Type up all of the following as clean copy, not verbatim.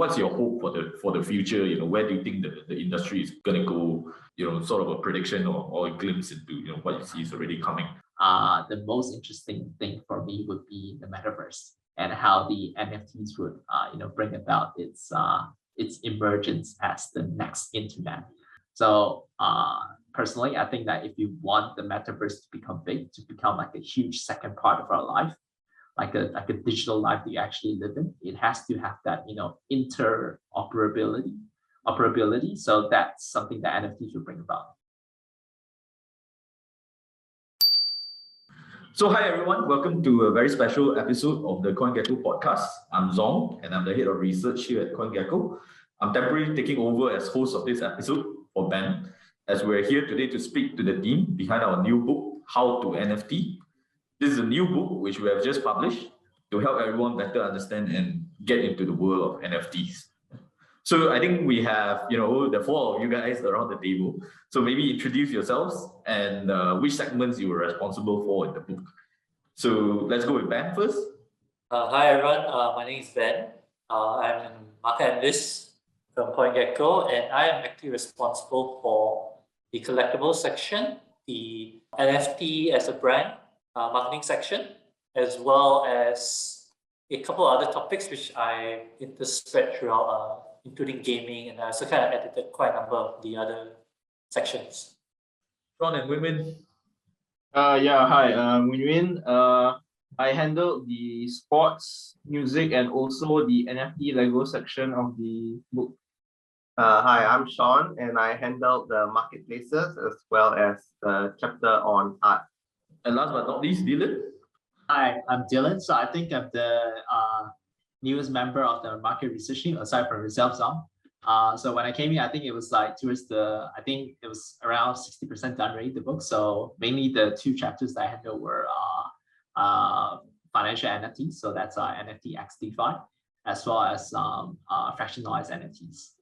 what's your hope for the future? Where do you think the industry is going to go? Sort of a prediction or a glimpse into what you see is already coming. The most interesting thing for me would be the metaverse and how the NFTs would bring about its emergence as the next internet. So personally, I think that if you want the metaverse to become big, to become like a huge second part of our life, like a digital life that you actually live in, it has to have that interoperability. So that's something that NFTs will bring about. So hi everyone, welcome to a very special episode of the CoinGecko podcast. I'm Zhong and I'm the head of research here at CoinGecko. I'm temporarily taking over as host of this episode for Ben, as we're here today to speak to the team behind our new book, How to NFT. This is a new book which we have just published to help everyone better understand and get into the world of NFTs. So I think we have, the four of you guys around the table. So maybe introduce yourselves and which segments you were responsible for in the book. So let's go with Ben first. Hi everyone, my name is Ben. I'm a market analyst from CoinGecko, and I am actually responsible for the collectible section, the NFT as a brand marketing section, as well as a couple other topics which I interspread throughout, including gaming, and I also kind of edited quite a number of the other sections. Shaun and Win. Yeah, hi, Win. I handled the sports, music, and also the NFT Lego section of the book. Hi, I'm Shaun, and I handled the marketplaces as well as the chapter on art. And last but not least, Dillon. Hi, I'm Dillon. So I think I'm the newest member of the market research team, aside from yourself, Zhong. So when I came here, I think it was like it was around 60% done already, the book. So mainly the two chapters that I handled were financial NFTs. So that's NFT X DeFi, as well as fractionalized NFTs.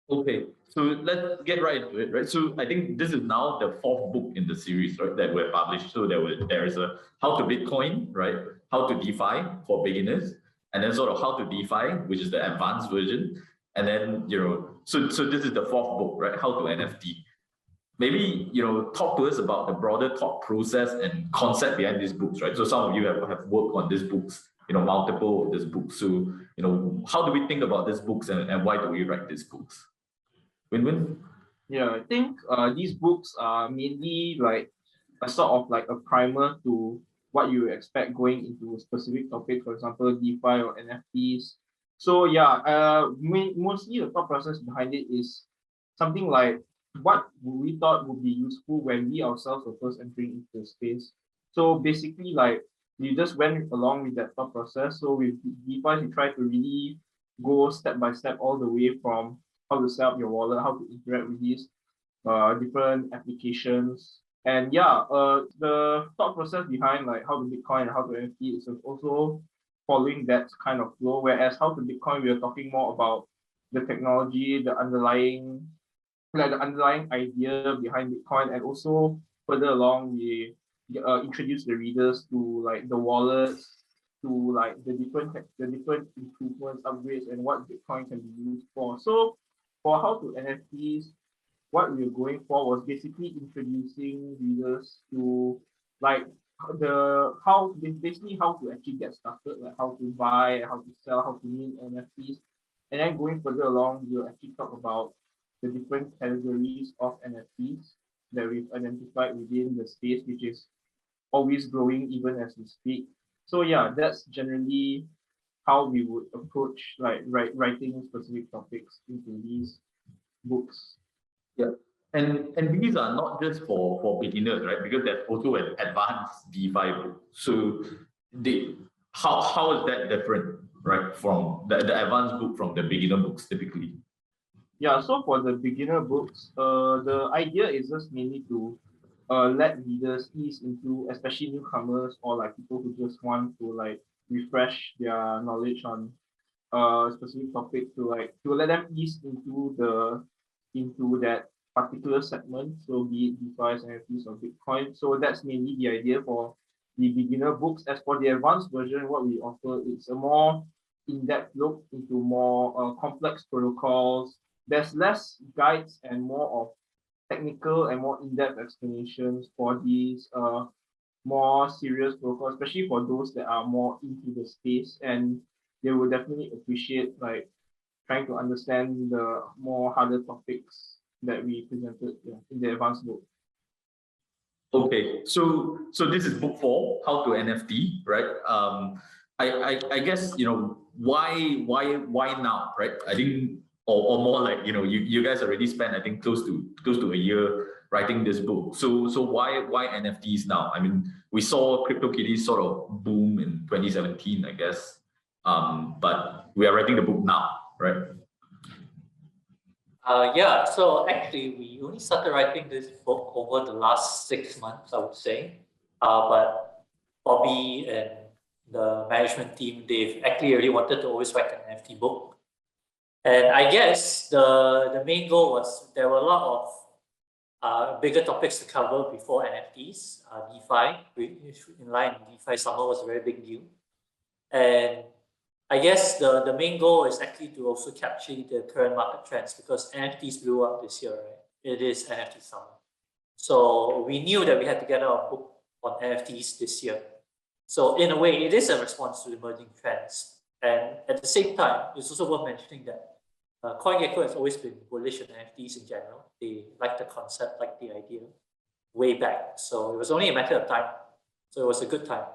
Okay, so let's get right into it, right? So I think this is now the fourth book in the series, right, that we're published. So there is a How to Bitcoin, right? How to DeFi for beginners, and then sort of How to DeFi, which is the advanced version. And then, so this is the fourth book, right? How to NFT. Maybe, talk to us about the broader thought process and concept behind these books, right? So some of you have worked on these books, multiple of these books. So, how do we think about these books and why do we write these books? Win? Yeah, I think these books are mainly like a sort of like a primer to what you expect going into a specific topic, for example, DeFi or NFTs. So yeah, mostly the thought process behind it is something like what we thought would be useful when we ourselves were first entering into the space. So basically, like we just went along with that thought process. So with DeFi, we try to really go step by step all the way from how to set up your wallet, how to interact with these different applications. And yeah, the thought process behind like how to Bitcoin and how to NFT is also following that kind of flow. Whereas how to Bitcoin, we are talking more about the technology, the underlying idea behind Bitcoin, and also further along we introduce the readers to like the wallets, to like the different improvements, upgrades, and what Bitcoin can be used for. So for how to NFTs, what we were going for was basically introducing readers to like how to actually get started, like how to buy, how to sell, how to mint NFTs. And then going further along, we'll actually talk about the different categories of NFTs that we've identified within the space, which is always growing even as we speak. So yeah, that's generally how we would approach like writing specific topics into these books. Yeah, and these are not just for beginners, right? Because there's also an advanced DeFi book. So how is that different, right, from the advanced book from the beginner books typically? Yeah, so for the beginner books, the idea is just mainly to let readers ease into, especially newcomers or like people who just want to like refresh their knowledge on a specific topic, to let them ease into that particular segment. So be it DeFi, NFTs, or Bitcoin. So that's mainly the idea for the beginner books. As for the advanced version, what we offer, it's a more in-depth look into more complex protocols. There's less guides and more of technical and more in-depth explanations for these more serious protocols, especially for those that are more into the space, and they will definitely appreciate like trying to understand the more harder topics that we presented in the advanced book. Okay, so this is book 4, How to NFT, right? I guess why now, right? I think or more like you guys already spent I think close to a year writing this book. So why NFTs now? I mean, we saw CryptoKitties sort of boom in 2017, I guess. But we are writing the book now, right? Yeah, so actually we only started writing this book over the last 6 months, I would say. But Bobby and the management team, they've actually really wanted to always write an NFT book. And I guess the main goal was there were a lot of bigger topics to cover before NFTs. DeFi, in line, DeFi summer was a very big deal. And I guess the main goal is actually to also capture the current market trends because NFTs blew up this year, right? It is NFT summer. So we knew that we had to get our book on NFTs this year. So in a way, it is a response to emerging trends. And at the same time, it's also worth mentioning that CoinGecko has always been bullish on NFTs in general. They like the concept, like the idea way back. So it was only a matter of time. So it was a good time.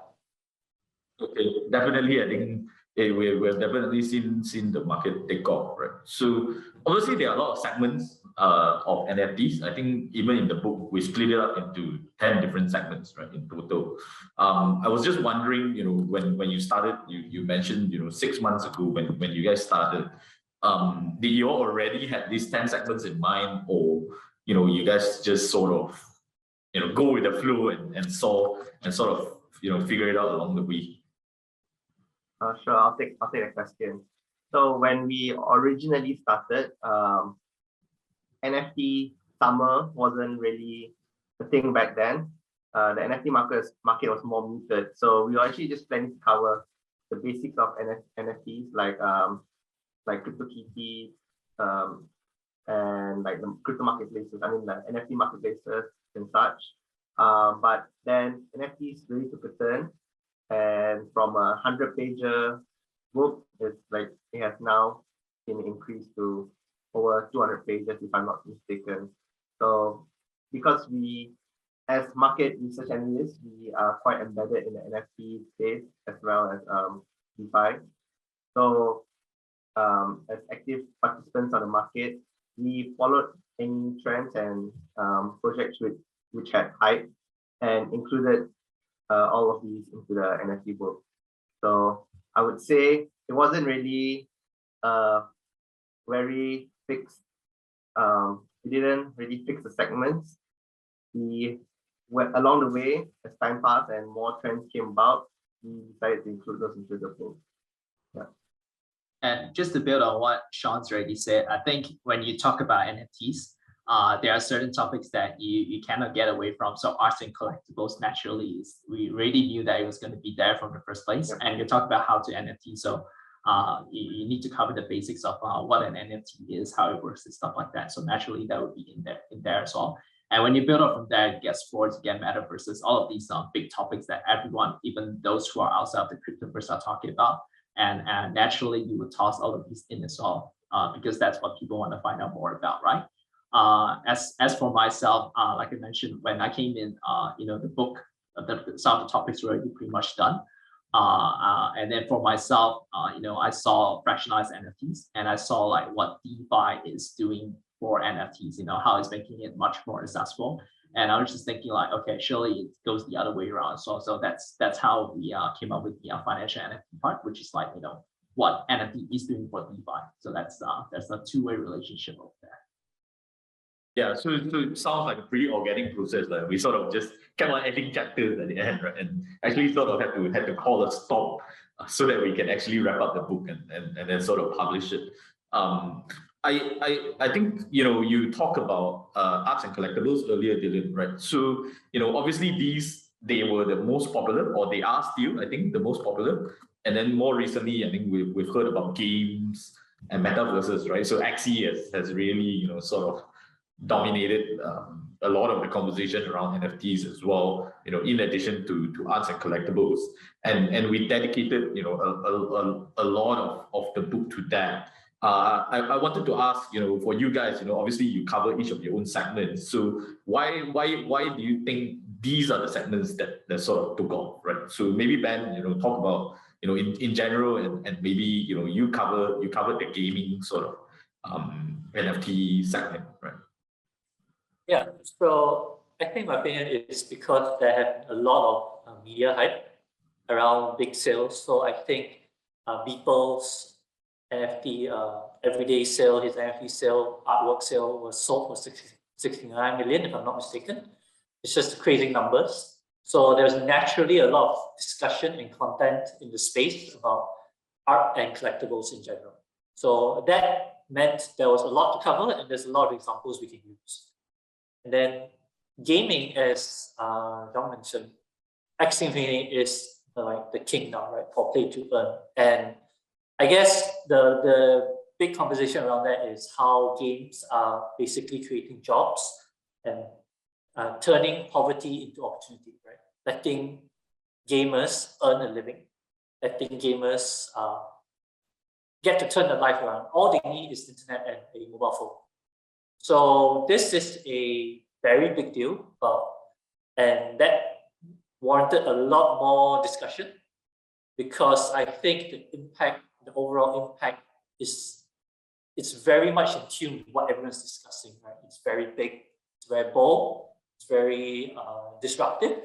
Okay, definitely. I think we've definitely seen the market take off, right? So obviously there are a lot of segments of NFTs. I think even in the book we split it up into 10 different segments, right, in total. I was just wondering, when you started, you mentioned 6 months ago when you guys started, did you all already had these 10 segments in mind, or you guys just sort of go with the flow and sort of figure it out along the way? Sure, I'll take the question. So when we originally started, NFT summer wasn't really a thing back then. The NFT market was more muted. So we were actually just planning to cover the basics of NFTs like CryptoKitties, and like the crypto marketplaces. I mean the NFT marketplaces and such. But then NFTs really took a turn. And from a 100-pager book, it has now been increased to over 200 pages, if I'm not mistaken. So because we, as market research analysts, we are quite embedded in the NFT space as well as DeFi. So as active participants on the market, we followed any trends and projects which had hype and included all of these into the NFT book. So I would say it wasn't really very fixed. We didn't really fix the segments. We went along the way as time passed and more trends came about. We decided to include those into the book. Yeah. And just to build on what Shaun's already said, I think when you talk about NFTs, there are certain topics that you cannot get away from. So arts and collectibles naturally we already knew that it was going to be there from the first place. Yep. And you talk about how to NFT. So you need to cover the basics of what an NFT is, how it works and stuff like that. So naturally that would be in there as well. And when you build up from there, it gets sports, again, metaverses, all of these big topics that everyone, even those who are outside of the cryptoverse, are talking about. And naturally you would toss all of these in as well, because that's what people want to find out more about, right? As for myself, like I mentioned, when I came in, the book, some of the topics were already pretty much done. And then for myself, I saw fractionalized NFTs, and I saw like what DeFi is doing for NFTs, how it's making it much more accessible. And I was just thinking like, okay, surely it goes the other way around. So that's how we came up with the financial NFT part, which is like, what NFT is doing for DeFi. So that's a two-way relationship over there. Yeah, so it sounds like a pretty organic process. Like we sort of just kept on adding chapters at the end, right? And actually sort of had to call a stop so that we can actually wrap up the book and then sort of publish it. I think you talk about arts and collectibles earlier, Dillon, right? So obviously they were the most popular, or they are still, I think, the most popular. And then more recently, I think we've heard about games and metaverses, right? So Axie has really, sort of dominated a lot of the conversation around NFTs as well, in addition to arts and collectibles. And we dedicated, a lot of the book to that. I wanted to ask, for you guys, obviously you cover each of your own segments. So why do you think these are the segments that sort of took off, right? So maybe Ben, talk about, in general, and maybe, you covered the gaming sort of NFT segment, right? Yeah, so I think my opinion is because there have a lot of media hype around big sales. So I think Beeple's NFT everyday sale, his NFT sale, artwork sale was sold for 69 million, if I'm not mistaken. It's just crazy numbers. So there's naturally a lot of discussion and content in the space about art and collectibles in general. So that meant there was a lot to cover, and there's a lot of examples we can use. And then gaming, as Zhong mentioned, Axie Infinity is like the king now, right, for play to earn. And I guess the big conversation around that is how games are basically creating jobs and turning poverty into opportunity, right? Letting gamers earn a living, letting gamers get to turn their life around. All they need is internet and a mobile phone. So this is a very big deal, and that warranted a lot more discussion, because I think the overall impact it's very much in tune with what everyone's discussing, right? It's very big, it's very bold, it's very disruptive.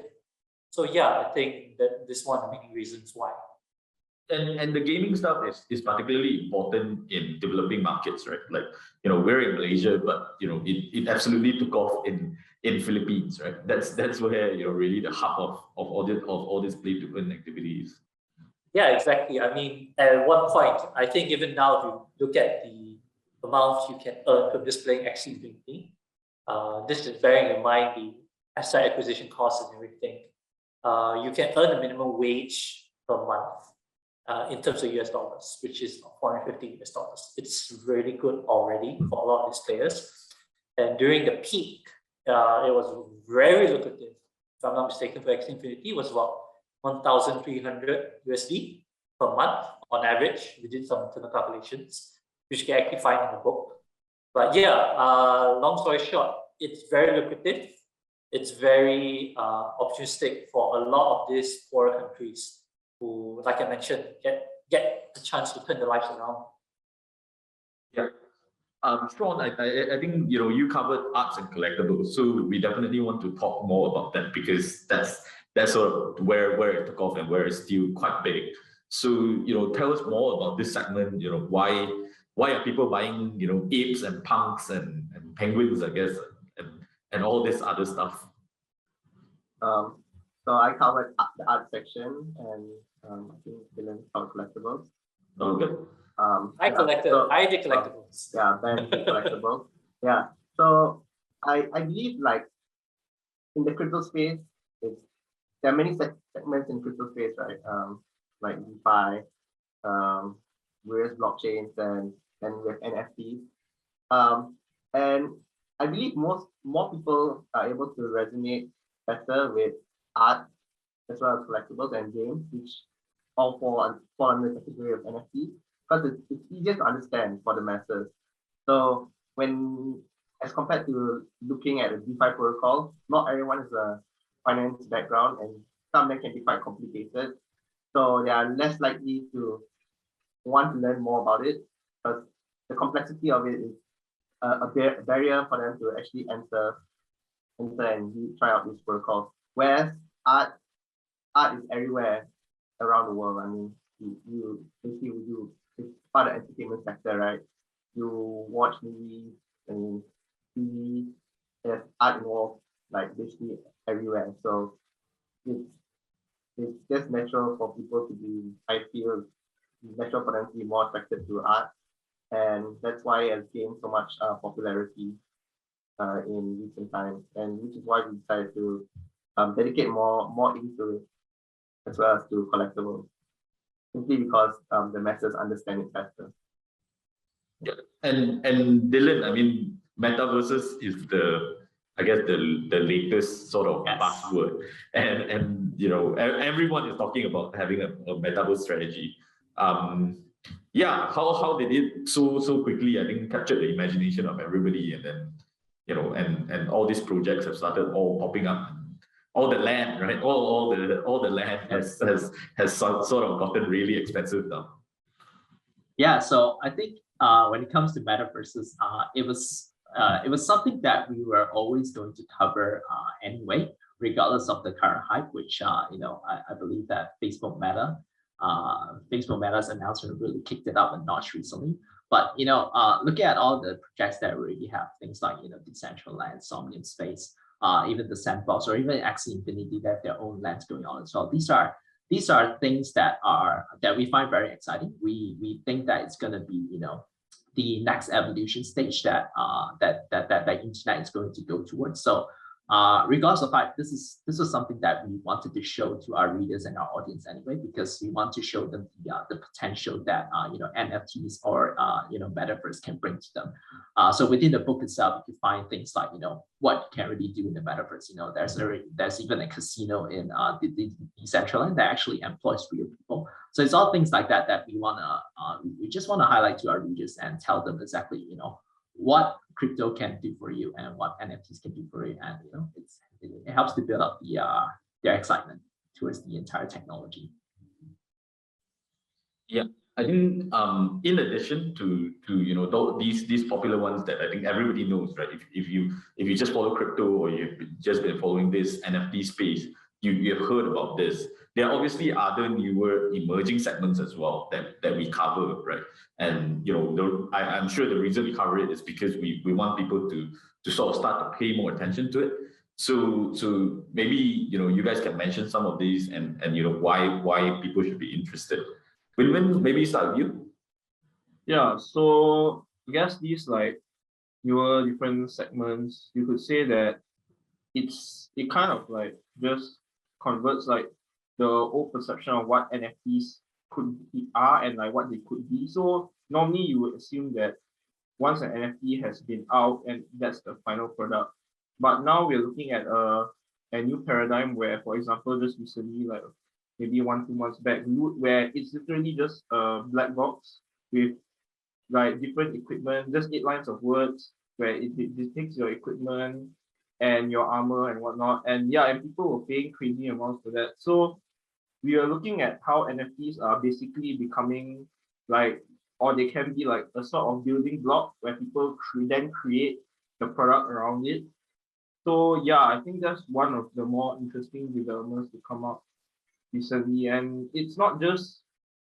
So yeah, I think that this is one of the many reasons why. And the gaming stuff is particularly important in developing markets, right? Like, we're in Malaysia, but it absolutely took off in Philippines, right? That's where really the hub of all this play to earn activities. Yeah, exactly. I mean, at one point, I think even now, if you look at the amount you can earn from displaying Axie Infinity, this is bearing in mind the asset acquisition costs and everything. You can earn a minimum wage per month. In terms of US dollars, which is 450 US dollars. It's really good already for a lot of these players. And during the peak, it was very lucrative. If I'm not mistaken, for Axie Infinity, it was about 1,300 USD per month on average. We did some internal calculations, which you can actually find in the book. But yeah, long story short, it's very lucrative. It's very opportunistic for a lot of these poorer countries who, like I mentioned, get a chance to turn their lives around. Yeah. Shaun, I think you covered arts and collectibles, so we definitely want to talk more about that, because that's sort of where it took off and where it's still quite big. So tell us more about this segment. Why are people buying apes and punks and penguins, I guess, and all this other stuff. So I covered the art section, and I think Dillon covered collectibles. Okay. I did collectibles. Ben did collectibles. Yeah. So I believe, like, in the crypto space, there are many segments in crypto space, right? Like DeFi, various blockchains, and with NFTs. And I believe more people are able to resonate better with art as well as collectibles and games, which all fall under the category of NFT, because it's easier to understand for the masses. So as compared to looking at a DeFi protocol, not everyone has a finance background, and some of them can be quite complicated. So they are less likely to want to learn more about it, because the complexity of it is a barrier for them to actually enter and try out these protocols. Whereas art is everywhere around the world. I mean, it's part of the entertainment sector, right? You watch movies and TV, there's art involved, like, basically everywhere. So it's just natural for people to be, I feel, natural for them to be more attracted to art. And that's why it has gained so much popularity in recent times, and which is why we decided to dedicate more into it, as well as to collectibles. simply because the masses understand it better. Yeah. And Dillon, I mean, metaverses is I guess the latest sort of Yes. buzzword, and everyone is talking about having a metaverse strategy. Yeah, how did it so quickly, I think, capture the imagination of everybody, and then and all these projects have started all popping up. All the land, right? All the land has sort of gotten really expensive now. Yeah, so I think when it comes to metaverses, it was something that we were always going to cover anyway, regardless of the current hype. Which I believe that Facebook Meta's announcement really kicked it up a notch recently. But looking at all the projects that already have things like Decentraland, Somnium Space, even the Sandbox, or even Axie Infinity, that have their own lands going on as well. These are things that we find very exciting. We think that it's going to be the next evolution stage that the internet is going to go towards. So regardless of that, this is something that we wanted to show to our readers and our audience anyway, because we want to show them the potential that NFTs or metaverse can bring to them. So within the book itself, you can find things like what you can really do in the metaverse. There's even a casino in the Decentraland that actually employs real people. So it's all things like that we just want to highlight to our readers and tell them exactly what crypto can do for you and what NFTs can do for you, and it helps to build up their excitement towards the entire technology. Yeah, I think in addition to these popular ones that I think everybody knows, right? If you just follow crypto, or you've just been following this NFT space, you've heard about this. There are obviously other newer emerging segments as well that we cover, right? And I'm sure the reason we cover it is because we want people to sort of start to pay more attention to it. So maybe you guys can mention some of these and why people should be interested. Win-Win, maybe start with you. Yeah, so I guess these like newer different segments, you could say that it kind of like just converts like the old perception of what NFTs are and like what they could be. So normally you would assume that once an NFT has been out and that's the final product. But now we're looking at a new paradigm where, for example, just recently, like maybe 1-2 months back, where it's literally just a black box with like different equipment, just 8 lines of words where it depicts your equipment and your armor and whatnot. And yeah, and people were paying crazy amounts for that. So we are looking at how NFTs are basically becoming like, or they can be like a sort of building block where people then create the product around it. So yeah, I think that's one of the more interesting developments to come up recently. And it's not just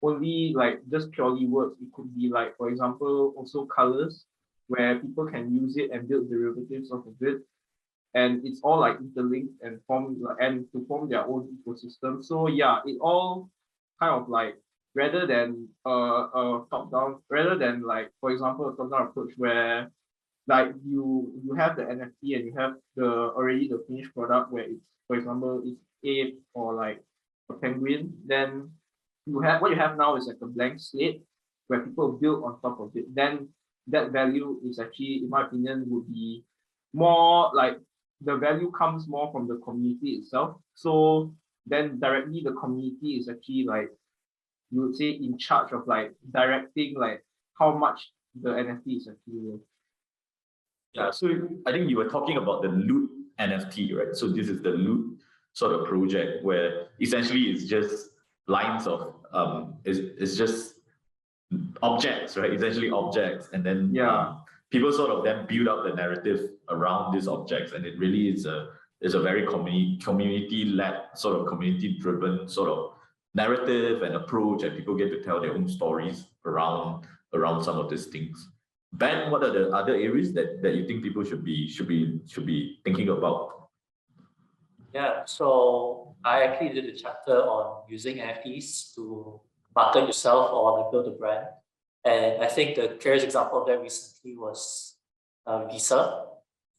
only like just purely words. It could be like, for example, also colors, where people can use it and build derivatives off of it. And it's all like interlinked and to form their own ecosystem. So yeah, it all kind of like, rather than top down, rather than like, for example, a top down approach where like you have the NFT and you have the finished product where it's, for example, it's ape or like a penguin, then what you have now is like a blank slate where people build on top of it. Then that value is actually, in my opinion, would be more like the value comes more from the community itself. So then directly the community is actually like, you would say, in charge of like directing like how much the NFT is actually worth. Yeah, so I think you were talking about the loot NFT, right? So this is the loot sort of project where essentially it's just lines of it's just objects, right? Essentially objects, and then people sort of then build up the narrative around these objects, and it really is a very community-led, sort of community-driven sort of narrative and approach, and people get to tell their own stories around some of these things. Ben, what are the other areas that you think people should be thinking about? Yeah, so I actually did a chapter on using NFTs to market yourself or to build a brand. And I think the clearest example of that recently was Visa.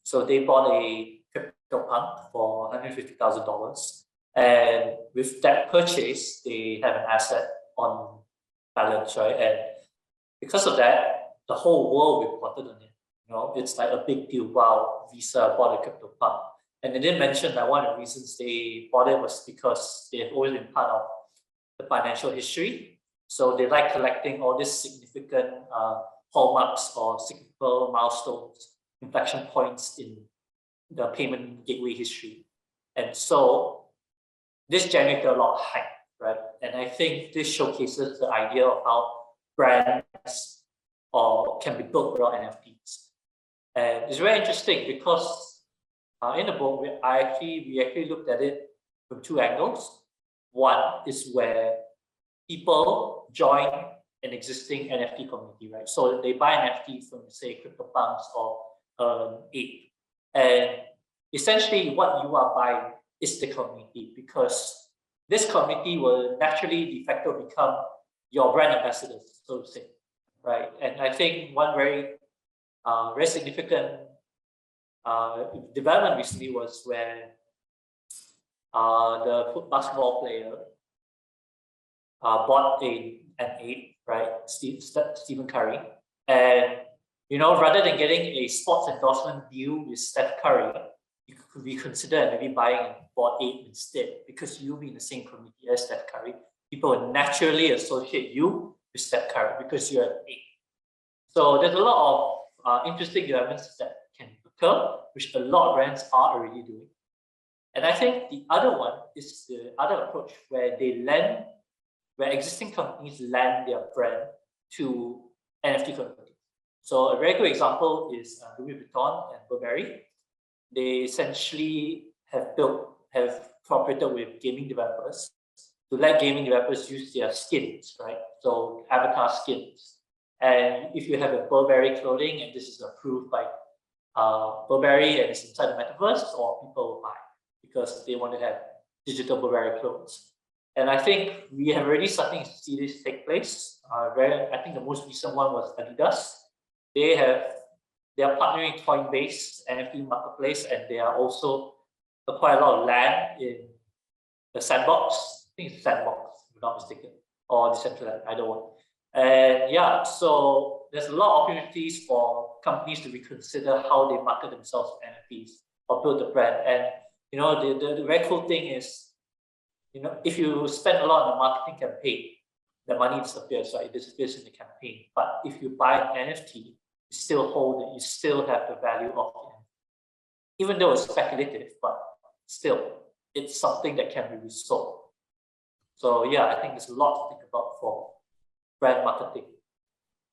So they bought a CryptoPunk for $150,000. And with that purchase, they have an asset on balance, right? And because of that, the whole world reported on it. It's like a big deal. Wow, Visa bought a crypto pump. And they didn't mention that one of the reasons they bought it was because they've always been part of the financial history. So they like collecting all these significant hallmarks or significant milestones, inflection points in the payment gateway history. And so this generated a lot of hype, right? And I think this showcases the idea of how brands can be built around NFTs. And it's very interesting because in the book, we actually looked at it from two angles. One is where people join an existing NFT community, right? So they buy NFT from, say, CryptoPunks or Ape. And essentially what you are buying is the community, because this community will naturally de facto become your brand ambassadors, so to say, right? And I think one very significant development recently was where the basketball player bought an Ape, right? Stephen Curry. And rather than getting a sports endorsement deal with Steph Curry, you could reconsider maybe buying a Bored Ape instead, because you'll be in the same community as Steph Curry. People will naturally associate you with Steph Curry because you're an Ape. So there's a lot of interesting developments that can occur, which a lot of brands are already doing. And I think the other one is the other approach where existing companies lend their brand to NFT communities. So a very good example is Louis Vuitton and Burberry. They essentially have cooperated with gaming developers to let gaming developers use their skins, right? So avatar skins. And if you have a Burberry clothing and this is approved by Burberry and it's inside the metaverse, or people will buy because they want to have digital Burberry clothes. And I think we have already starting to see this take place. I think the most recent one was Adidas. They are partnering with Coinbase NFT marketplace, and they are also acquire a lot of land in the Sandbox. I think it's Sandbox, if I'm not mistaken, or Decentraland, either one. And yeah, so there's a lot of opportunities for companies to reconsider how they market themselves with NFTs or build a brand. And the very cool thing is, if you spend a lot on a marketing campaign, the money disappears, right? It disappears in the campaign. But if you buy an NFT, you still hold it, you still have the value of it. Even though it's speculative, but still, it's something that can be resold. So yeah, I think there's a lot to think about for brand marketing.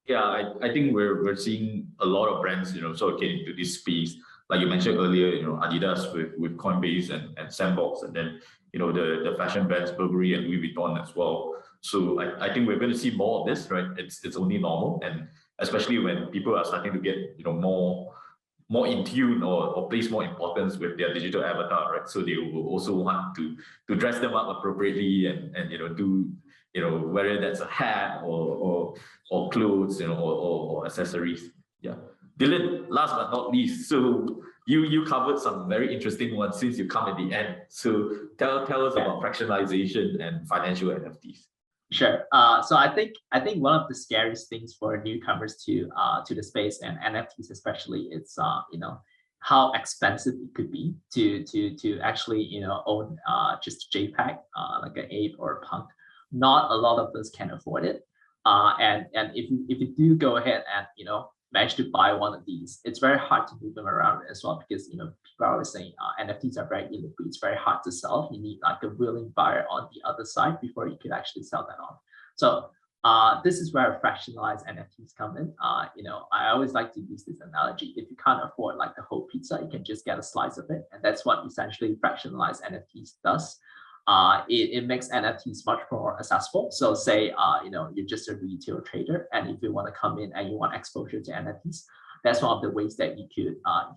Yeah, I think we're seeing a lot of brands, sort of getting into this space. Like you mentioned earlier, Adidas with Coinbase and Sandbox, and then the fashion brands Burberry and Louis Vuitton as well. So I think we're going to see more of this, right? It's only normal, and especially when people are starting to get more in tune or place more importance with their digital avatar, right? So they will also want to dress them up appropriately and do whether that's a hat or clothes, or accessories. Yeah. Dillon, last but not least, so you covered some very interesting ones since you come at the end. So tell us about fractionalization and financial NFTs. Sure. So I think one of the scariest things for newcomers to the space, and NFTs especially, it's how expensive it could be to actually own just a JPEG, like an ape or a punk. Not a lot of us can afford it. And if you do go ahead and manage to buy one of these, it's very hard to move them around as well, because people are always saying NFTs are very illiquid. It's very hard to sell. You need like a willing buyer on the other side before you could actually sell that on. So this is where fractionalized NFTs come in. I always like to use this analogy. If you can't afford like the whole pizza, you can just get a slice of it, and that's what essentially fractionalized NFTs does. It makes NFTs much more accessible. So say, you're just a retail trader, and if you want to come in and you want exposure to NFTs, that's one of the ways that you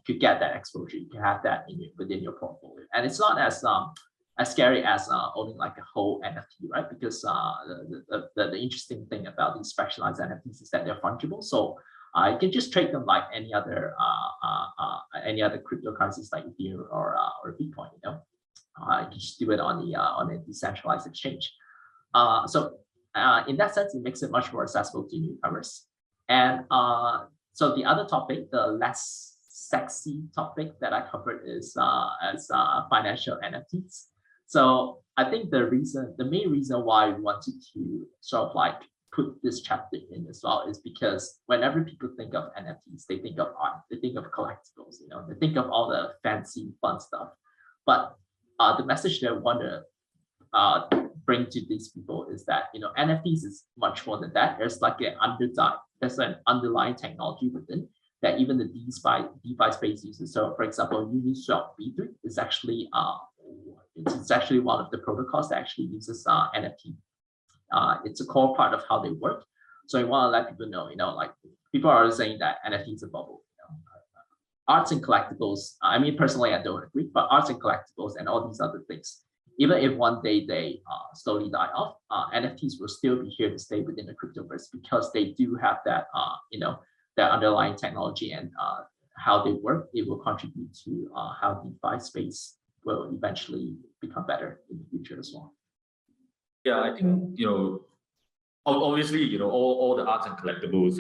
could get that exposure. You can have that within your portfolio, and it's not as scary as owning like a whole NFT, right? Because the interesting thing about these specialized NFTs is that they're fungible. So you can just trade them like any other cryptocurrencies like Ethereum or Bitcoin. You can just do it on a decentralized exchange. So in that sense, it makes it much more accessible to newcomers. And so the other topic, the less sexy topic that I covered is financial NFTs. So I think the main reason why we wanted to sort of like put this chapter in as well is because whenever people think of NFTs, they think of art, they think of collectibles, they think of all the fancy fun stuff. But the message that I want to bring to these people is that NFTs is much more than that. There's like there's an underlying technology within that even the DeFi space uses. So for example, Uniswap V3 is actually it's actually one of the protocols that actually uses NFT. It's a core part of how they work. So I want to let people know, like people are saying that NFT is a bubble. Arts and collectibles, I mean, personally, I don't agree, but arts and collectibles and all these other things, even if one day they slowly die off, NFTs will still be here to stay within the cryptoverse because they do have that, that underlying technology and how they work. It will contribute to how DeFi space will eventually become better in the future as well. Yeah, I think, obviously, all the arts and collectibles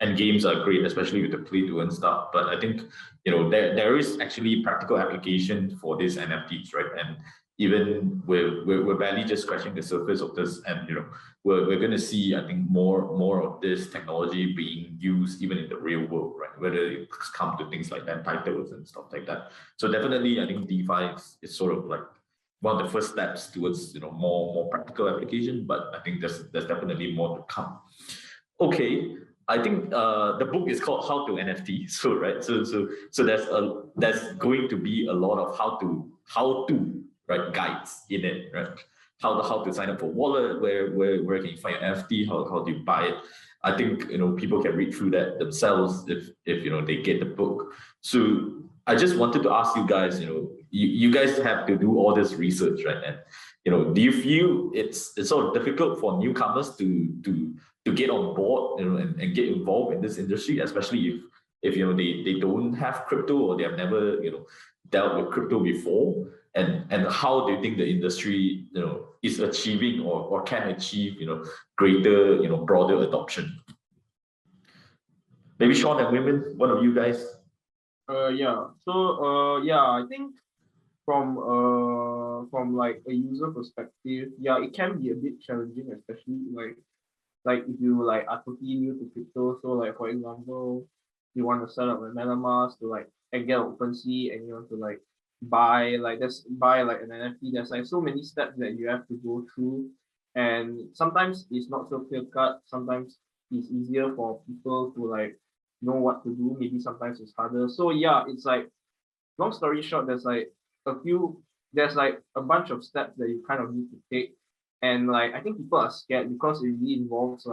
and games are great, especially with the play to earn stuff. But I think, there is actually practical application for these NFTs, right? And even we're barely just scratching the surface of this, and we're going to see, I think, more of this technology being used even in the real world, right? Whether it comes to things like that, titles and stuff like that. So definitely, I think DeFi is sort of like one of the first steps towards more practical application, but I think there's definitely more to come. Okay, I think the book is called How to NFT. So right, so there's going to be a lot of how to right guides in it, right? How to sign up for wallet, where can you find your NFT, how do you buy it? I think people can read through that themselves if they get the book. So I just wanted to ask you guys, you guys have to do all this research, right? And do you feel it's sort of difficult for newcomers to get on board, and get involved in this industry, especially if they don't have crypto or they have never dealt with crypto before? And how do you think the industry is achieving or can achieve greater broader adoption? Maybe Shaun and Women, one of you guys. Yeah. So I think from like a user perspective, it can be a bit challenging, especially like if you are totally new to crypto. So like for example, you want to set up a MetaMask to and get an OpenSea, and you want to buy an NFT. There's so many steps that you have to go through, and sometimes it's not so clear cut. Sometimes it's easier for people to know what to do. Maybe sometimes it's harder. So it's long story short, there's a bunch of steps that you kind of need to take. And I think people are scared because it really involves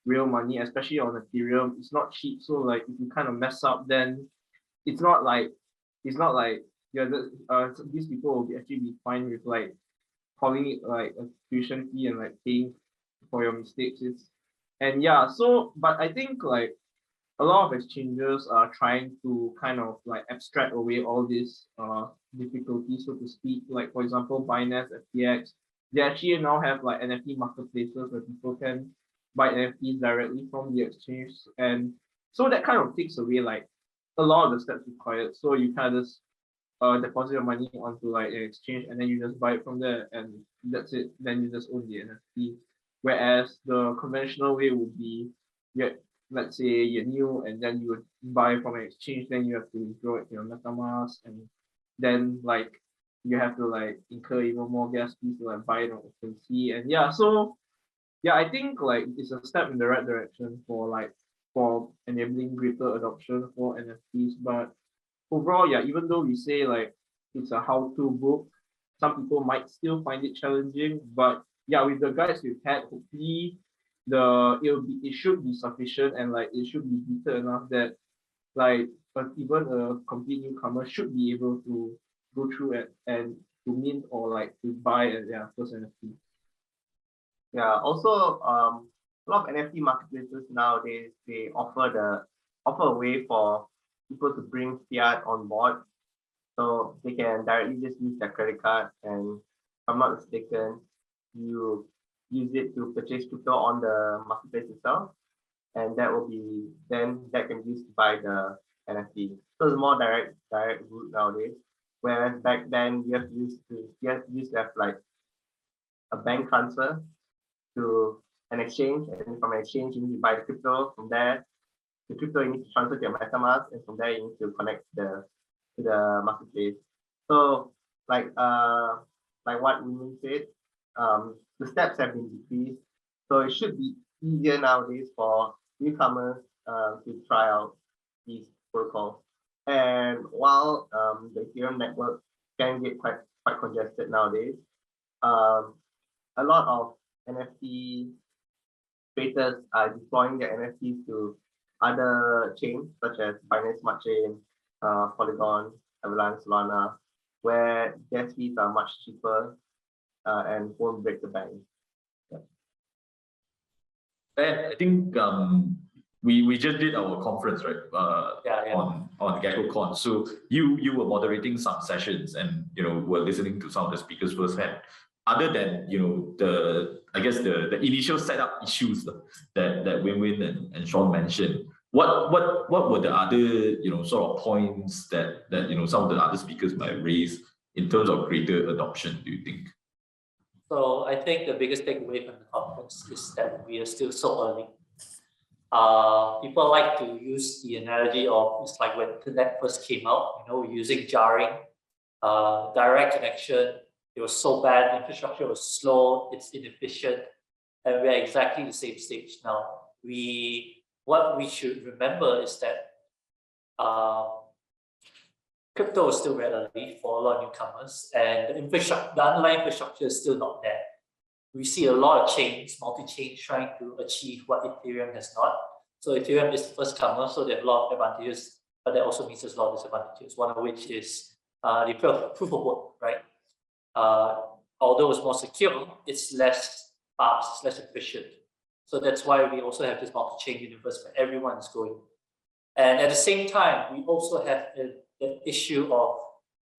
real money, especially on Ethereum. It's not cheap. So if you kind of mess up, then it's not like these people will actually be fine with calling it a tuition fee and paying for your mistakes. But I think a lot of exchanges are trying to kind of abstract away all these difficulties, so to speak. Like for example, Binance, FTX, they actually now have NFT marketplaces where people can buy NFTs directly from the exchange, and so that kind of takes away a lot of the steps required. So you kind of just deposit your money onto an exchange, and then you just buy it from there, and that's it. Then you just own the NFT. Whereas the conventional way would be, let's say you're new and then you would buy from an exchange, then you have to withdraw it to your MetaMask, and then you have to incur even more gas fees to buy it on OpenSea. And I think it's a step in the right direction for enabling greater adoption for NFTs. But overall, even though we say it's a how-to book, some people might still find it challenging. But with the guides we've had, hopefully it should be sufficient, and it should be detailed enough that even a complete newcomer should be able to go through it and to mint or to buy their first NFT. Yeah. Also, a lot of NFT marketplaces nowadays, they offer a way for people to bring fiat on board, so they can directly just use their credit card. And if I'm not mistaken, you use it to purchase crypto on the marketplace itself, and that will be then that can be used to buy the NFT. So it's more direct route nowadays. Whereas back then you have to use to have like a bank transfer to an exchange, and from an exchange you need to buy the crypto. From there, the crypto you need to transfer to your MetaMask, and from there you need to connect to the marketplace. So like what Win said, the steps have been decreased, so it should be easier nowadays for newcomers to try out these protocols. And while the Ethereum network can get quite congested nowadays, a lot of NFT creators are deploying their NFTs to other chains such as Binance Smart Chain, Polygon, Avalanche, Solana, where gas fees are much cheaper and won't break the bank. And I think we just did our conference, right? On GeckoCon. So you were moderating some sessions, and were listening to some of the speakers firsthand. Other than the initial setup issues that Win and Shaun mentioned, what were the other sort of points that some of the other speakers might raise in terms of greater adoption, do you think? So I think the biggest takeaway from the conference is that we are still so early. People like to use the analogy of it's like when the internet first came out, using jarring, direct connection. It was so bad, infrastructure was slow, it's inefficient, and we're exactly the same stage now. What we should remember is that crypto is still very early for a lot of newcomers, and the underlying infrastructure is still not there. We see a lot of chains, multi-chains trying to achieve what Ethereum has not. So Ethereum is the first comer, so they have a lot of advantages, but that also means there's a lot of disadvantages, one of which is the proof of work, right? Although it's more secure, it's less fast, it's less efficient. So that's why we also have this multi-chain universe where everyone is going. And at the same time, we also have the issue of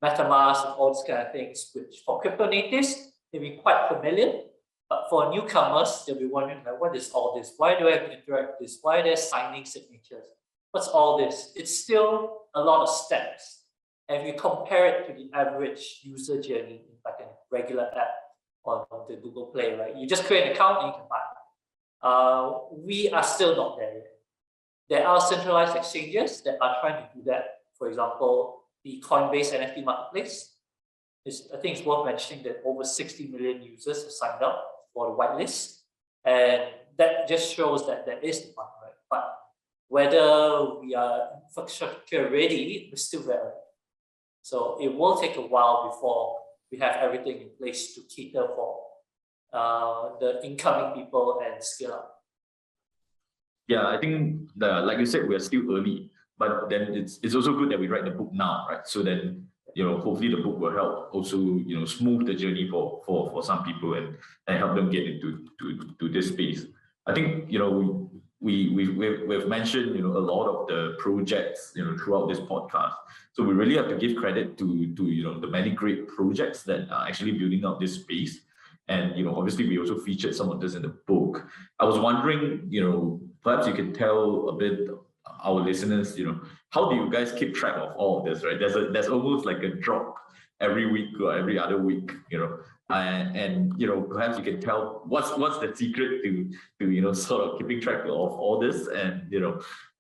MetaMask and all these kind of things, which for crypto natives, they'll be quite familiar. But for newcomers, they'll be wondering, like, what is all this? Why do I have to interact with this? Why are there signing signatures? What's all this? It's still a lot of steps. And if you compare it to the average user journey, like a regular app on the Google Play, right? You just create an account and you can buy. We are still not there yet. There are centralized exchanges that are trying to do that. For example, the Coinbase NFT marketplace. I think it's worth mentioning that over 60 million users have signed up for the whitelist. And that just shows that there is demand, right? But whether we are infrastructure ready, we're still very early. So it will take a while before we have everything in place to cater for the incoming people and scale up. Yeah, I think like you said, we are still early, but then it's also good that we write the book now, right? So then hopefully the book will help also smooth the journey for some people and help them get into this space. I think we've mentioned a lot of the projects throughout this podcast. So we really have to give credit to the many great projects that are actually building out this space. And obviously we also featured some of this in the book. I was wondering, perhaps you could tell a bit our listeners, how do you guys keep track of all of this, right? There's almost like a drop every week or every other week, and perhaps you can tell what's the secret to sort of keeping track of all this, and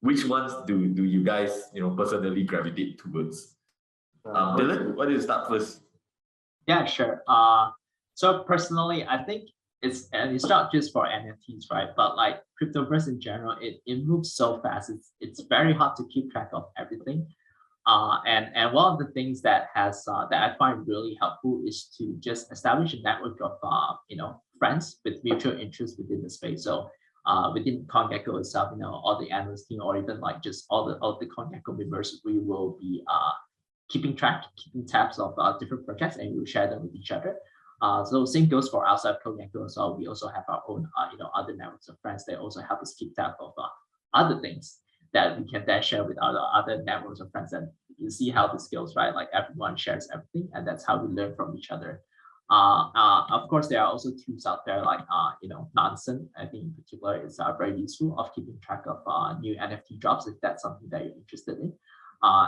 which ones do you guys personally gravitate towards? Dillon, why don't you start first? Yeah, sure. So personally, I think it's not just for NFTs, right? But like cryptoverse in general, it moves so fast. It's very hard to keep track of everything. And one of the things that I find really helpful is to just establish a network of friends with mutual interests within the space. So within CoinGecko itself, all the analyst team, or even like just all the CoinGecko members, we will be keeping tabs of different projects, and we'll share them with each other. So same goes for outside CoinGecko as well. We also have our own other networks of friends that also help us keep tab of other things that we can then share with other networks of friends. And you see how this goes, right? Like everyone shares everything, and that's how we learn from each other. Of course, there are also tools out there like Nonsense. I think in particular is very useful of keeping track of new NFT drops if that's something that you're interested in.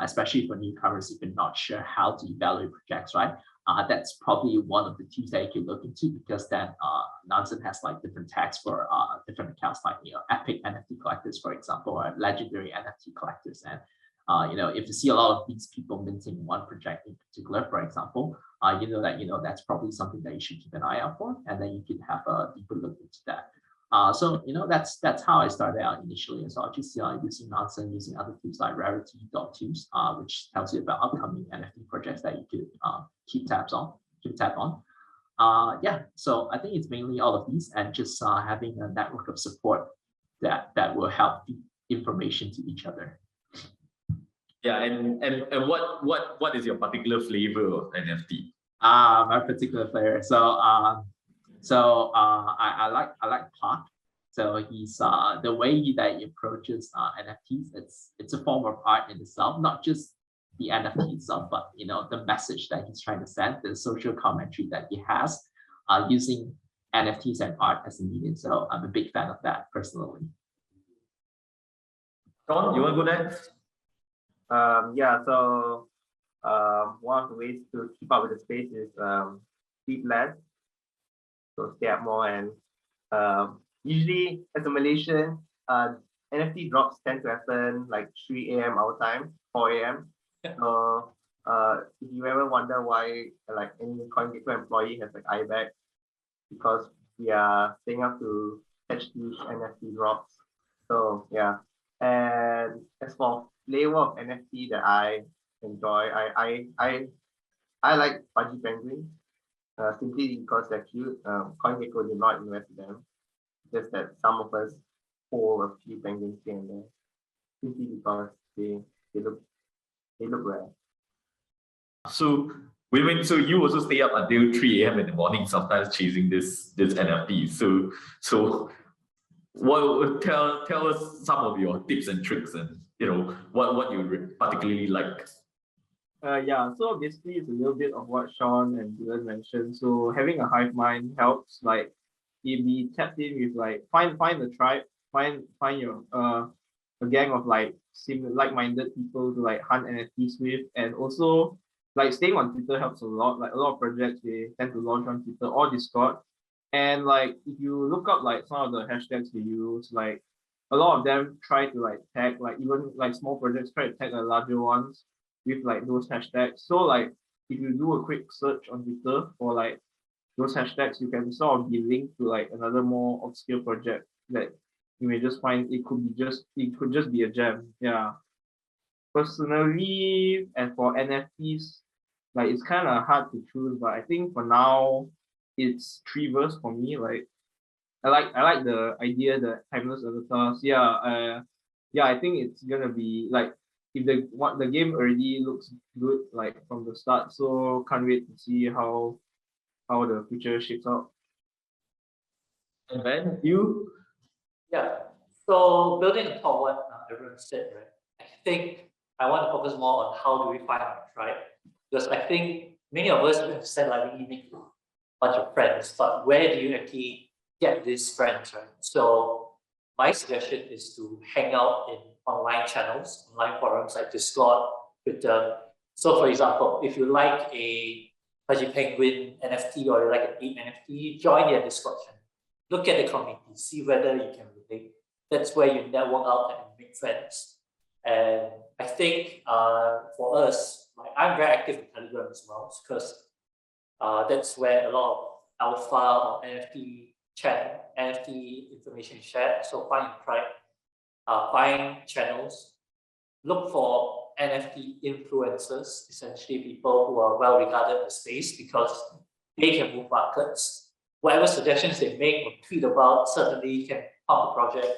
Especially for newcomers, if you're not sure how to evaluate projects, right? That's probably one of the tools that you can look into, because then Nonsense has like different tags for different accounts, like epic NFT collectors, for example, or legendary NFT collectors. And if you see a lot of these people minting one project in particular, for example, that's probably something that you should keep an eye out for, and then you can have a deeper look into that. So that's how I started out initially. So I just using Nonsense, using other tools like Rarity.tools, which tells you about upcoming NFT projects that you could keep tab on. So I think it's mainly all of these, and just having a network of support that will help feed information to each other. Yeah, and what is your particular flavor of NFT? My particular flavor. So I like Park. So he's the way that he approaches NFTs. It's a form of art in itself, not just the NFT itself, but the message that he's trying to send, the social commentary that he has, using NFTs and art as a medium. So I'm a big fan of that personally. Shaun, you want to go next? So one of the ways to keep up with the space is sleep less, so stay up more. And usually as a Malaysian, NFT drops tend to happen like 3 a.m. our time, 4 a.m. So if you ever wonder why like any CoinGecko employee has like eye bag, because we are staying up to catch these NFT drops. So yeah. And as for flavor of NFT that I enjoy, I like Fudgy Penguins, simply because they're cute. CoinGecko did not invest in them, just that some of us hold a few penguins here and there, simply because they look rare. So so you also stay up until 3 a.m. in the morning, sometimes chasing this NFT. So what tell us some of your tips and tricks, and what you particularly like. So basically it's a little bit of what Shaun and Dillon mentioned. So having a hive mind helps, like if we tapped in with like find a tribe, find your a gang of like like-minded people to like hunt NFTs with. And also like staying on Twitter helps a lot. Like a lot of projects, they tend to launch on Twitter or Discord. And like if you look up like some of the hashtags they use, like a lot of them try to like tag, like even like small projects try to tag the larger ones with like those hashtags. So like if you do a quick search on Twitter for like those hashtags, you can sort of be linked to like another more obscure project that you may just find it could just be a gem. Yeah. Personally, and for NFTs, like it's kind of hard to choose, but I think for now it's Treeverse for me. Like I like the idea that timeless avatars. I think it's gonna be like if the game already looks good like from the start, so can't wait to see how the future shapes out. And then you. Yeah. So building upon what everyone said, right? I think I want to focus more on how do we find our tribe, because I think many of us have said like we need a bunch of friends, but where do you actually get these friends, right? So my suggestion is to hang out in online channels, online forums like Discord, Twitter. So for example, if you like a Fudgy Penguin NFT or you like an ape NFT, join their Discord channel. Look at the community, see whether you can relate. That's where you network out and make friends. And I think for us, like I'm very active in Telegram as well, because that's where a lot of alpha or NFT information is shared. So find your tribe, find channels, look for NFT influencers, essentially people who are well regarded in the space because they can move markets. Whatever suggestions they make or tweet about certainly can pump a project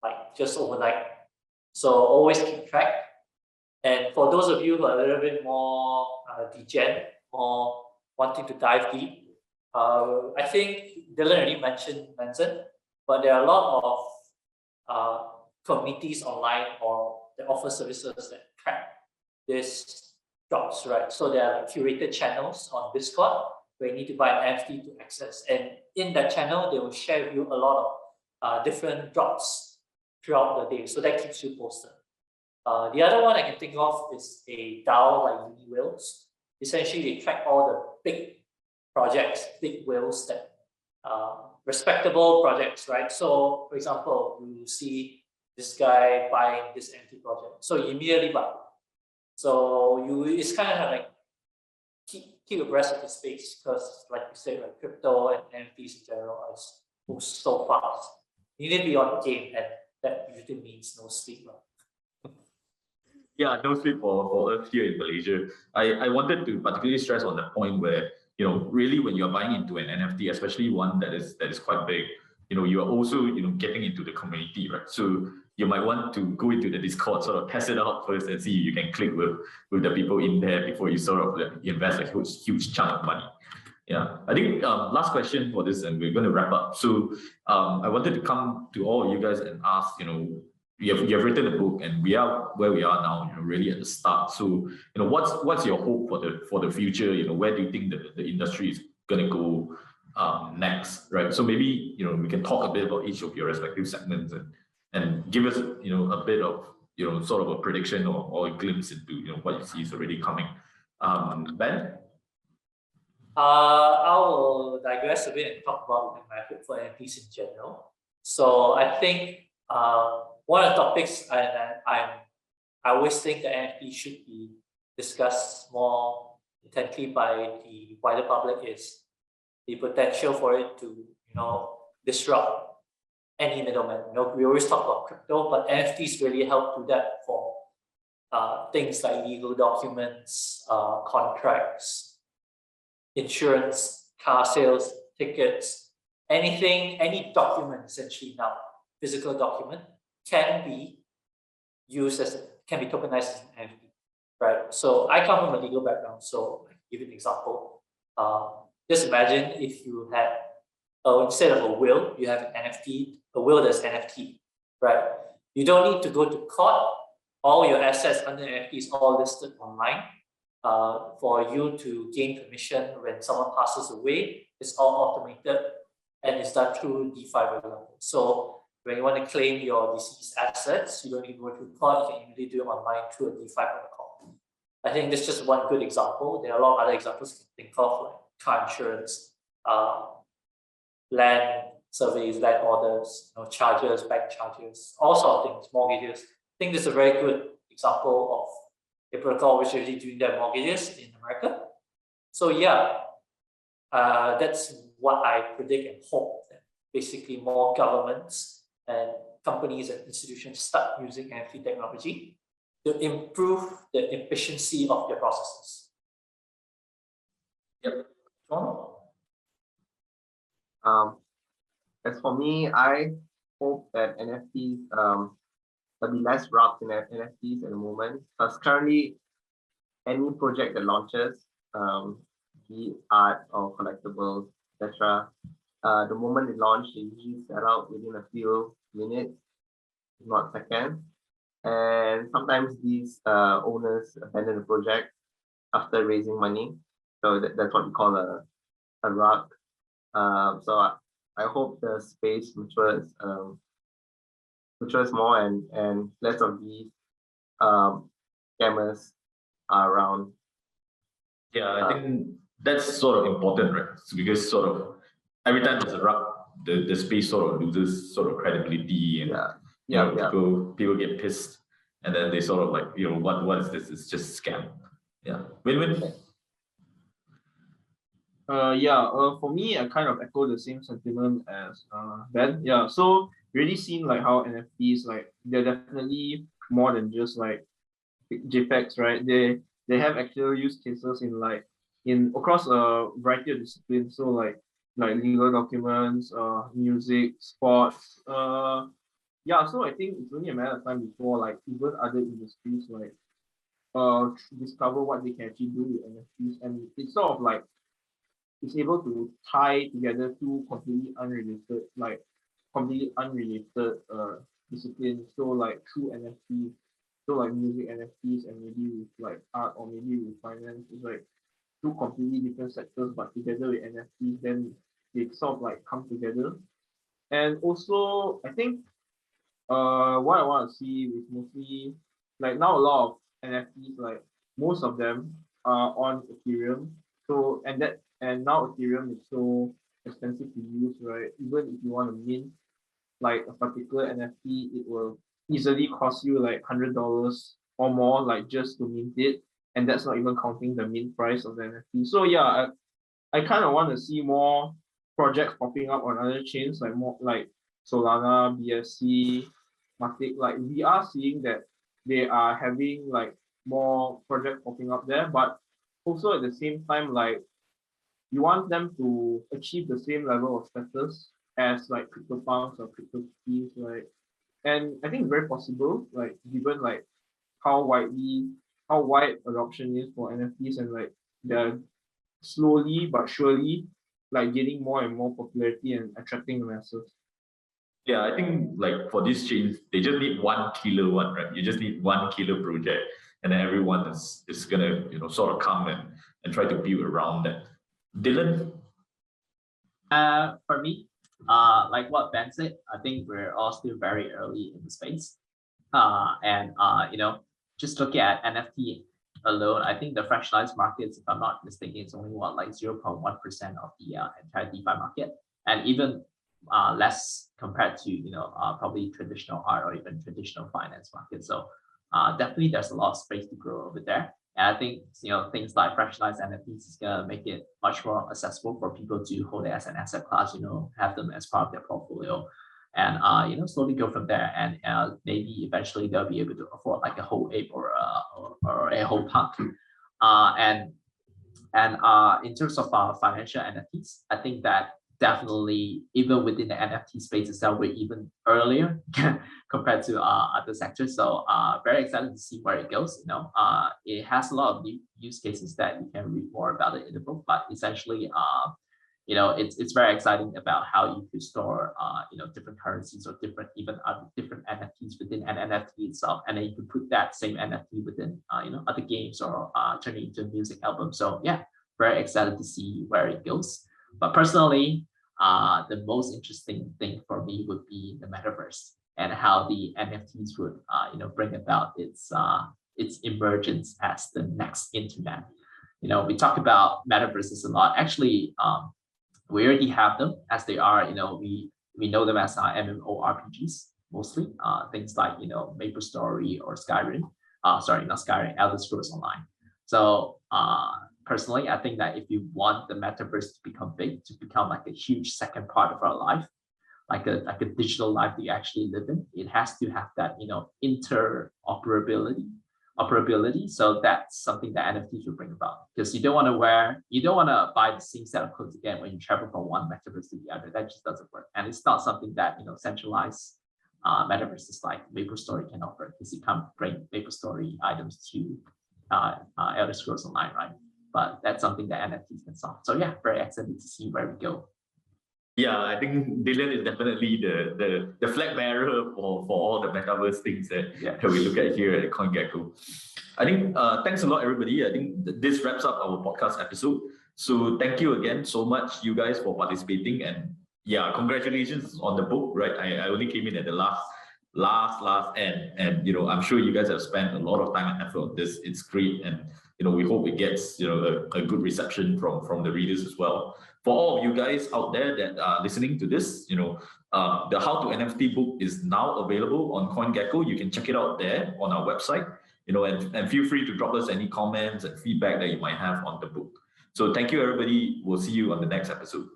like just overnight. So always keep track. And for those of you who are a little bit more degen or wanting to dive deep, I think Dillon already mentioned Manson, but there are a lot of communities online or that offer services that track these drops, right? So there are like curated channels on Discord where you need to buy an NFT to access. And in that channel, they will share with you a lot of different drops throughout the day. So that keeps you posted. The other one I can think of is a DAO like Uni Whales. Essentially, they track all the big projects, big whales that respectable projects, right? So, for example, you see this guy buying this NFT project, so you immediately buy. So it's kind of like keep abreast of the space because, like you said, like crypto and NFTs in general move so fast. You need to be on the game, and that usually means no sleep. Yeah, no sleep for us here in Malaysia. I wanted to particularly stress on the point where, really when you're buying into an NFT, especially one that is quite big, you are also, getting into the community, right? So you might want to go into the Discord, sort of test it out first and see if you can click with the people in there before you sort of invest a huge chunk of money. Yeah, I think last question for this, and we're going to wrap up. So I wanted to come to all of you guys and ask, you have written a book, and we are where we are now, really at the start. So, what's your hope for the future? Where do you think the industry is going to go next, right? So maybe, we can talk a bit about each of your respective segments and give us, a bit of, sort of a prediction or a glimpse into, what you see is already coming. Ben? I will digress a bit and talk about my hope for NFTs in general. So I think one of the topics I always think that NFT should be discussed more intently by the wider public is the potential for it to, disrupt any middleman. We always talk about crypto, but NFTs really help do that for things like legal documents, contracts, insurance, car sales, tickets, any document essentially now, physical document, can be tokenized as an NFT, right? So I come from a legal background, so I can give you an example. Just imagine if you had, instead of a will, you have an NFT, a will that's NFT, right? You don't need to go to court. All your assets under NFT is all listed online. For you to gain permission when someone passes away, it's all automated and it's done through DeFi, for example. So when you want to claim your deceased assets, you don't need to go through court, you can easily do it online through a DeFi protocol. I think this is just one good example. There are a lot of other examples you can think of, like car insurance, land surveys, land orders, charges, bank charges, all sorts of things, mortgages. I think this is a very good example of a protocol which is really doing their mortgages in America. So yeah, that's what I predict and hope, that basically more governments and companies and institutions start using NFT technology to improve the efficiency of their processes. Yep. Shaun? As for me, I hope that NFTs, there'll be less rubs in NFTs at the moment, because currently any project that launches, be it art or collectibles, etc., the moment it launched, they usually sell out within a few minutes, if not seconds. And sometimes these owners abandon the project after raising money. So that's what we call a rug. So I hope the space matures more and less of these scammers are around. Yeah, I think that's sort of important, right? So because sort of every time there's a rug, the space sort of loses sort of credibility, and people get pissed, and then they sort of like, what is this? It's just a scam. Yeah. Win-win. For me, I kind of echo the same sentiment as Ben. Yeah, so really seen like how NFTs, like, they're definitely more than just like JPEGs, right? They have actual use cases in across a variety of disciplines. So like legal documents, music, sports. So I think it's only a matter of time before like even other industries like discover what they can actually do with NFTs, and it's sort of like it's able to tie together two completely unrelated disciplines. So like through NFTs, so like music NFTs, and maybe with like art, or maybe with finance, it's like two completely completely different sectors, but together with NFTs, then they sort of like come together. And also, I think what I want to see is mostly like now a lot of NFTs, like most of them are on Ethereum. So and now Ethereum is so expensive to use, right? Even if you want to mint like a particular NFT, it will easily cost you like $100 or more, like just to mint it. And that's not even counting the mint price of the NFT. So yeah, I kind of want to see more projects popping up on other chains, like more like Solana, BSC, Matic. Like we are seeing that they are having like more projects popping up there, but also at the same time, like you want them to achieve the same level of status as like CryptoPunks or CryptoKitties, right? And I think it's very possible, like given like how wide adoption is for NFTs, and like they're slowly but surely like getting more and more popularity and attracting the masses. Yeah, I think like for these chains, they just need one killer one, right? You just need one killer project, and then everyone is gonna sort of come and try to build around that. Dillon? For me, like what Ben said, I think we're all still very early in the space. And just looking at NFT alone, I think the fractionalized markets, if I'm not mistaken, it's only like 0.1% of the entire DeFi market, and even less compared to probably traditional art or even traditional finance market. So definitely there's a lot of space to grow over there. And I think things like fractionalized NFTs is gonna make it much more accessible for people to hold it as an asset class, have them as part of their portfolio, and slowly go from there. And maybe eventually they'll be able to afford like a whole ape or a whole punk. And in terms of financial NFTs, I think that definitely even within the NFT space itself, we're even earlier compared to other sectors. So very excited to see where it goes. It has a lot of new use cases that you can read more about it in the book, but essentially it's very exciting about how you could store different currencies or different NFTs within an NFT itself, and then you can put that same NFT within other games or turn it into a music album. So yeah, very excited to see where it goes. But personally, the most interesting thing for me would be the metaverse and how the NFTs would bring about its emergence as the next internet. We talk about metaverses a lot. Actually, we already have them as they are. We know them as MMORPGs mostly. Things like MapleStory or Skyrim. Sorry, not Skyrim. Elder Scrolls Online. So personally, I think that if you want the metaverse to become big, to become like a huge second part of our life, like a digital life that you actually live in, it has to have that interoperability. So that's something that NFTs will bring about, because you don't want to buy the same set of clothes again when you travel from one metaverse to the other. That just doesn't work, and it's not something that centralized metaverses like MapleStory can offer, because you can't bring MapleStory items to Elder Scrolls Online, right? But that's something that NFTs can solve. So yeah, very excited to see where we go. Yeah, I think Dillon is definitely the flag bearer for all the metaverse things that we look at here at CoinGecko. I think thanks a lot, everybody. I think this wraps up our podcast episode. So thank you again so much, you guys, for participating. And yeah, congratulations on the book, right? I only came in at the last end, and I'm sure you guys have spent a lot of time and effort on this. It's great, and we hope it gets a good reception from the readers as well. For all of you guys out there that are listening to this, the How to NFT book is now available on CoinGecko. You can check it out there on our website, and feel free to drop us any comments and feedback that you might have on the book. So thank you, everybody. We'll see you on the next episode.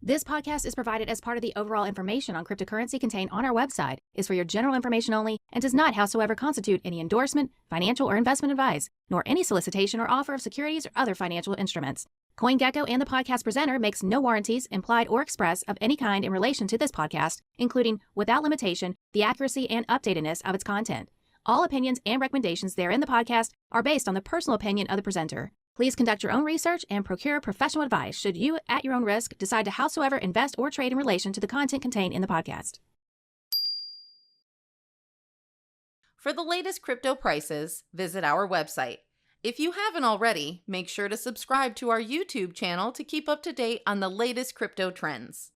This podcast is provided as part of the overall information on cryptocurrency contained on our website, is for your general information only, and does not howsoever constitute any endorsement, financial or investment advice, nor any solicitation or offer of securities or other financial instruments. CoinGecko and the podcast presenter makes no warranties, implied or express, of any kind in relation to this podcast, including, without limitation, the accuracy and updatedness of its content. All opinions and recommendations there in the podcast are based on the personal opinion of the presenter. Please conduct your own research and procure professional advice should you, at your own risk, decide to howsoever invest or trade in relation to the content contained in the podcast. For the latest crypto prices, visit our website If you haven't already, make sure to subscribe to our YouTube channel to keep up to date on the latest crypto trends.